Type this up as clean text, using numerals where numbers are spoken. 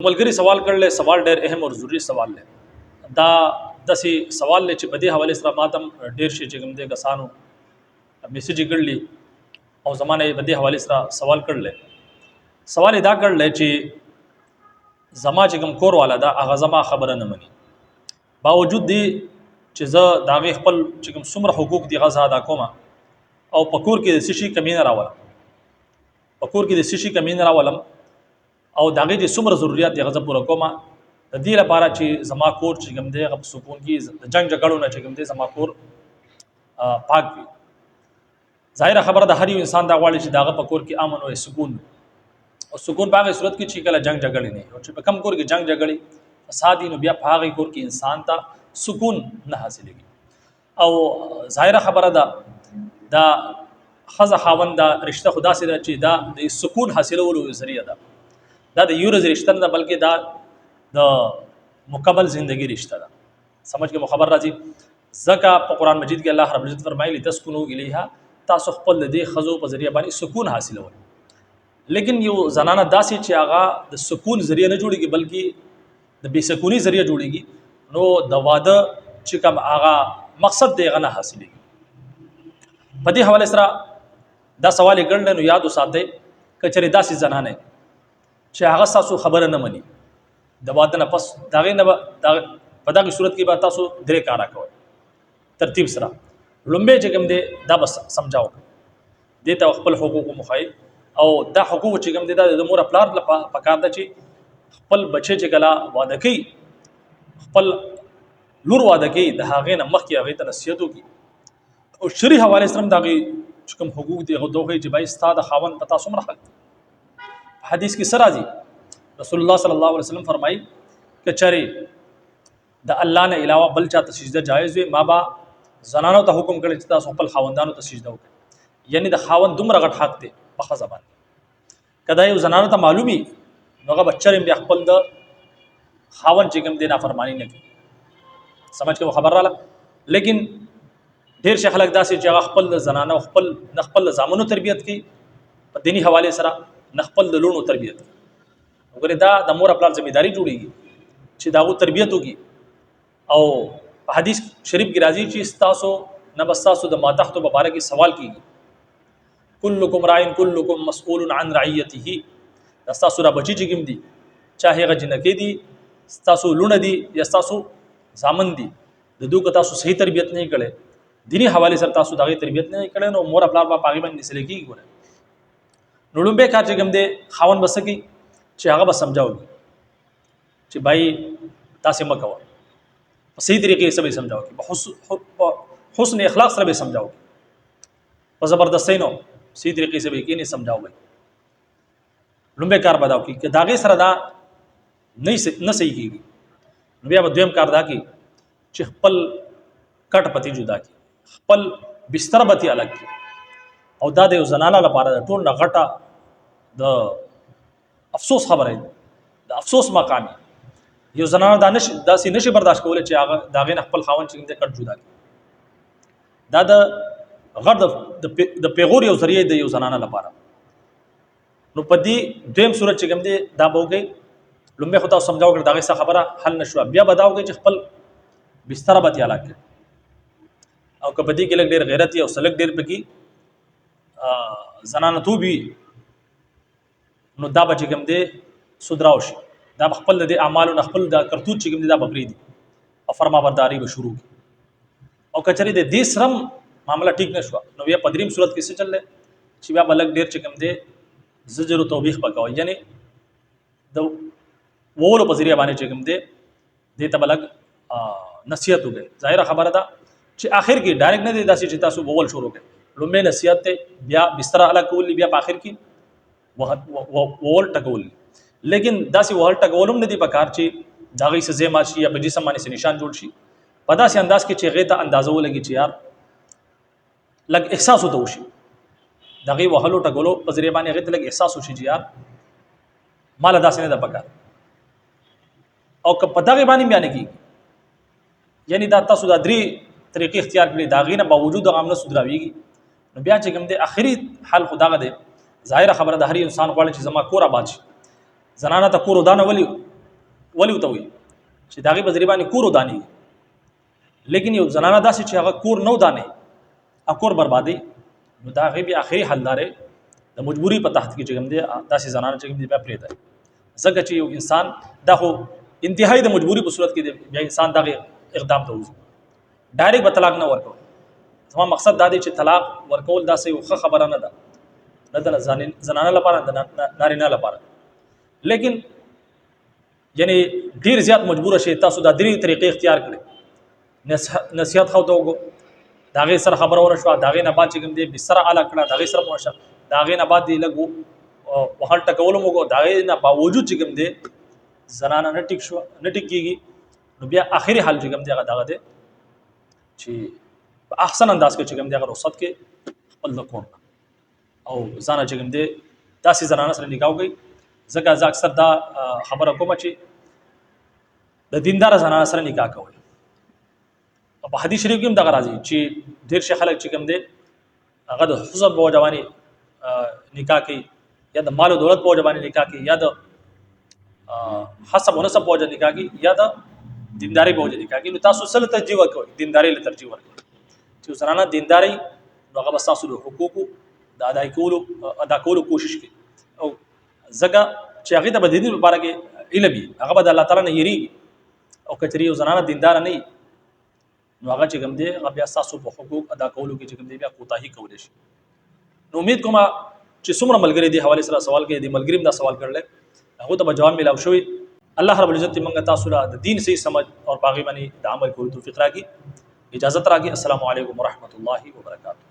ملګری سوال کړل، سوال ډېر اهم او ضروری سوال دی. دا داسې سوال دی چې په دې حواله سره ماتم ډېر شي چې کوم دې کسانو میسج کړلی او زمانه په دې حواله سره سوال کړل. سوال دا کړل چې زما چې کوم کور والا دا هغه زما خبره نه مني، باوجود دی چې زه دا غي خپل چې کوم څومره حقوق دي غزا ادا کوم او پکور کې د سشي کمی نه راولم، پکور کې د سشي کمی نه راولم او داغه چې څومره ضرورت دی غزا پوره کومه د دې لپاره چې زما کور چې کوم دی غو سکون کې د جنگ جګړو نه چې کوم دی زما کور پاک وي. ظاهر خبره د هر یو انسان دا غواړي چې داغه په کور کې امن او سکون، او سکون په هغه صورت کې چې کله جنگ جګړې نه او چې په کم کور کې جنگ جګړې فساد نو بیا په هغه کور کې انسان ته سکون نه حاصلېږي. او ظاهر خبره دا خزه خاوند دا رشتہ خدا سره چې دا د سکون حاصلولو ذریعہ ده، دا د یو ورځې رشتہ نه بلکې دا د مکمل ژوندۍ رشتہ ده. سمجھ کې خبر راځي زکه په قران مجید کې الله رب العزت فرمایلی تسكنوا الیها، تاسو خپل د خزو په ذریعہ باندې سکون حاصلول. لیکن یو زنانه داسې چې هغه د سکون ذریعہ نه جوړیږي بلکې د بے سکونی ذریعہ جوړیږي، نو د واده چې کوم هغه مقصد دی غنه حاصلېږي. په دې حواله سره دا سوال کړل، نو یاد وساتئ کچره داسې زنانه چې هغه تاسو خبره نه مني د واده نه پس داغه نه په دغه صورت کې به تاسو درې کارا کوئ ترتیب سره. لومبه چې کوم دی دا بس سمجھاو دې ته خپل حقوق مخای، او دا حقوق چې کوم دی دا د مور خپل لپاره پکار ده چې خپل بچي چې کلا واده کوي خپل لور واده کوي د هغه نه مخکې هغه ته نصیحت وکړي او شری حواله سره دغه چې کوم حقوق دی هغه دوی چې بای ستاده خاوند پتا څومره حق دی. حدیث کې سره راځي رسول الله صلی الله علیه وسلم فرمایي چې چره د الله نه علاوه بل چاته سجده جایز وي، ما با زنانو ته حکم کړی چې تاسو خپل خاوندانو ته سجده وکړئ، یعنی د خاوند دومره غټ حق دی په خزه باندې. کدا یو زنانو ته معلومي نوغه بچره بیا خپل د خاوند چې کوم دی نافرمانی نه کوي. سمجھ کې خبر رااله. لیکن ډیر شي خلک داسې چې هغه خپل د زنانو خپل زامنو تربیت کوي په دینی حواله سره، نه خپل د لونو تربیت. وګوره دا د مور خپل ځمېداري جوړیږي چې داغو تربیت وکي. او په حدیث شریف کې راځي چې تاسو نه بس تاسو د ماتحت مبارک سوال کیږي، کلکم راعن کلکم مسئول عن رعیته. تاسو را بچی چې کوم دي چاهه غ جنکې دي تاسو لونه دي یا تاسو زامن دي، د دوی تاسو صحیح تربیت نه کړي دینی حواله سره تاسو دغه تربیت نه کړي نو مور خپل په پاغي باندې نسل کیږي. نو لومبه کار چې کوم دی خاون بسکی چې هغه به سمجھاو چې بھائی تاسو مکو په صحیح طریقې سره سمجھاو، په حسن اخلاق سره به سمجھاو، په زبردستۍ نو صحیح طریقې سره کې نه سمجھاو. لومبه کار بداو کې داغه سره دا نه صحیح کیږي. نو بیا دویم کار دا کې چې خپل کټ پتی جدا کی، خپل بستر بتی الګ کی، او دا د زنانه لپاره د ټول غټه د افسوس خبره ده، د افسوس مقام. یو زنانه داسې نشي برداشت کولای چې هغه داغه نه خپل خاوند چې د کټ جدا کړي. دا د غړ د پیغور یو ذریعہ د یو زنانه لپاره. نو په دې دیم صورت چې کوم دی دا بوګي لومبه خدا سمجھاو کړ داغه څه خبره حل نشو، بیا بداو کې چې خپل بستر به تیالا کړي او کبدی کې لګ ډیر غیرت او سلک ډیر پکې زنانه تو بي نو دا بچ کوم دی سودراو شي، دا خپل د اعمالو نه خپل د کرتوت چې کوم دی دا بپری دي او فرما برداری به شروع کی. او کچري د دې سرم معاملہ ټیک نشو نو بیا پدریم صورت کې څه چلل چې بیا بلک ډیر چې کوم دی زجر او توبېخ پکاو، یعنی د وولو په ذریعہ باندې چې کوم دی د ته بلک نصیحت وکړي. ظاهر خبره ده چې اخر کې ډایرکټ نه دی داسې چې تاسو وول شروع کړئ، لومبه نصیحت ته بیا بستر الګ کول، بیا په اخر کې وول ټکول. لیکن داسې وول ټکولم نه دی پکار چې داغي سزا ماشي یا په جسم باندې نشان جوړ شي، په داسې انداز کې چې غیته اندازو لګي چې یار لګ احساس وته وشي، داغي وهلو ټکولو په ذریعہ باندې غیته لګ احساس وشي چې یار مال داسې نه ده پکار. او که په دغه باندې بیان کی یعنی دا تاسو د درې طریقې اختیار کړی داغي نه باوجود هغه نه سودراویږي، نو بیا چې کوم دی اخري حل خداغه دی. ظاهر خبره د هر انسان غواړي چې زما کور آباد شي، زنانه ته کور ودانه ولي ولې ورته وایي چې د هغې په ذریعه باندې کور ودانېږي. لیکن یو زنانه داسې چې هغه کور نه ودانې او کور بربادي، نو د هغې بیا آخري حل دا دی د مجبوري په تحت کې چې کوم دی داسې زنانه چې کوم دی بیا پرېږدی. ځکه چې یو انسان دا خو انتهایی د مجبوري په صورت کې دی بیا انسان دغه اقدام ته وځي. ډایرکټ به طلاق نه ورکوي. زما مقصد دا دی چې طلاق ورکول داسې یو ښه خبره نه ده، نه د زنانه لپاره د نارینه لپاره. لیکن یعنی ډیر زیات مجبور شي تاسو دا درې طریقې اختیار کړئ. نصیحت خو ته وګو، د هغې سره خبره ونه شوه، د هغې نه بعد چې کوم دی بستره اله کړه، د هغې سره ونه شوه، د هغې نه بعد یې لږ وهل ټکول هم وکړو، د هغې نه باوجود چې کوم دی زنانه نه ټیک شوه، نه ټیک کېږي، نو بیا آخري حل چې کوم دی هغه دغه دی چې په احسن انداز کې چې کوم دی هغه رخصت کې خپل د کور او ځانه چې کوم دی داسې زنانه سره نکاح وکړئ. ځکه زه اکثر دا خبره کومه چې د دینداره زنانه سره نکاح کوئ. په حدیث شریف کې هم دغه راځي چې ډېر شي خلک چې کوم دی هغه د حسب په وجه باندې نکاح کوي، یا د مال او دولت په وجه باندې نکاح کوي، یا د حسب و نسب په وجه نکاح کوي، یا د دینداري په وجه نکاح کوي. نو تاسو څه له ترجیح ورکوئ؟ دینداري له ترجیح ورکوئ. چې زنانه دینداري نو هغه به ستاسو د حقوقو د ادا کولو کوشش کوي. او ځکه چې هغې ته به د دین لپاره کې علم وي، هغه به د الله تعالی نه یېرېږي. او که چېرې یو زنانه دینداره نه وي نو هغه چې کوم دی هغه بیا ستاسو په حقوق ادا کولو کې چې کوم دی بیا کوتاهي کولی شي. نو امید کومه چې څومره ملګري دې حوالې سره سوال کوي، دې ملګري هم دا سوال کړلی، هغو ته به جواب میلاو شوی. الله رب العزت موږ تاسو له د دین صحیح سمجھ او په هغې باندې د عمل کولو توفیق راکړي. اجازت راکړي. السلام علیکم ورحمۃ اللہ وبرکاتہ.